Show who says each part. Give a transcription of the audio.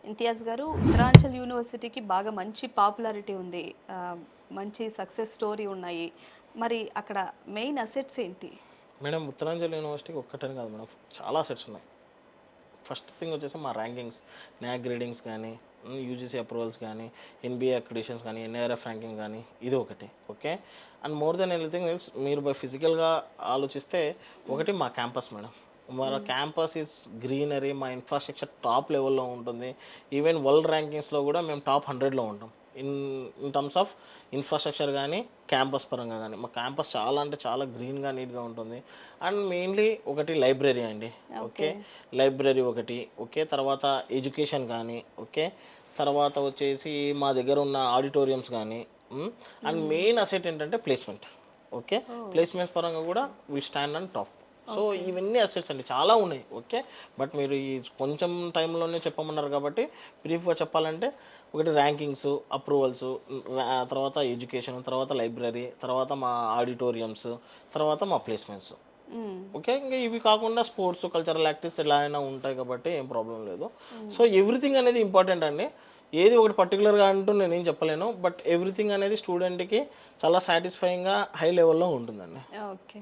Speaker 1: ఇంతియాజ్ గారు, ఉత్తరాంచల్ యూనివర్సిటీకి బాగా మంచి పాపులారిటీ ఉంది. మంచి సక్సెస్ స్టోరీ ఉన్నాయి. మరి అక్కడ మెయిన్ అసెట్స్ ఏంటి?
Speaker 2: మేడం ఉత్తరాంచల్ యూనివర్సిటీకి ఒక్కటని కాదు మేడం, చాలా సెట్స్ ఉన్నాయి. ఫస్ట్ థింగ్ వచ్చేసి మా ర్యాంకింగ్స్, న్యాక్ గ్రేడింగ్స్ కానీ, యూజీసీ అప్రూవల్స్ కానీ, ఎన్బిఏ అక్రిడేషన్స్ కానీ, ఎన్ఐఆర్ఎఫ్ ర్యాంకింగ్ కానీ, ఇది ఒకటి. Okay. And more than anything else మీరు బై ఫిజికల్గా ఆలోచిస్తే ఒకటి మా క్యాంపస్ మేడం. మన క్యాంపస్ ఈజ్ గ్రీనరీ, మా ఇన్ఫ్రాస్ట్రక్చర్ టాప్ లెవెల్లో ఉంటుంది. ఈవెన్ వరల్డ్ ర్యాంకింగ్స్లో కూడా మేము టాప్ 100లో ఉంటాం in in terms of infrastructure కానీ, క్యాంపస్ పరంగా కానీ. మా క్యాంపస్ చాలా అంటే చాలా గ్రీన్గా, నీట్గా ఉంటుంది. అండ్ మెయిన్లీ ఒకటి లైబ్రరీ అండి. ఓకే. లైబ్రరీ ఒకటి. ఓకే. తర్వాత ఎడ్యుకేషన్ కానీ. ఓకే. తర్వాత వచ్చేసి మా దగ్గర ఉన్న ఆడిటోరియంస్ కానీ. అండ్ మెయిన్ అసెట్ ఏంటంటే ప్లేస్మెంట్. ఓకే. ప్లేస్మెంట్స్ పరంగా కూడా we stand on top. So ఇవన్నీ అసెట్స్ అండి, చాలా ఉన్నాయి. ఓకే. బట్ మీరు ఈ కొంచెం టైంలోనే చెప్పమన్నారు కాబట్టి బ్రీఫ్గా చెప్పాలంటే ఒకటి ర్యాంకింగ్స్, అప్రూవల్స్, తర్వాత ఎడ్యుకేషన్, తర్వాత లైబ్రరీ, తర్వాత మా ఆడిటోరియంస్, తర్వాత మా ప్లేస్మెంట్స్. ఓకే. ఇంకా ఇవి కాకుండా స్పోర్ట్స్, కల్చరల్ యాక్టివిటీస్ ఎలా అయినా ఉంటాయి కాబట్టి ఏం ప్రాబ్లం లేదు. సో ఎవ్రీథింగ్ అనేది ఇంపార్టెంట్ అండి. ఏది ఒకటి పర్టికులర్గా అంటూ నేనేం చెప్పలేను. బట్ ఎవ్రీథింగ్ అనేది స్టూడెంట్కి చాలా సాటిస్ఫైయింగ్గా హై లెవెల్లో ఉంటుందండి.
Speaker 1: ఓకే.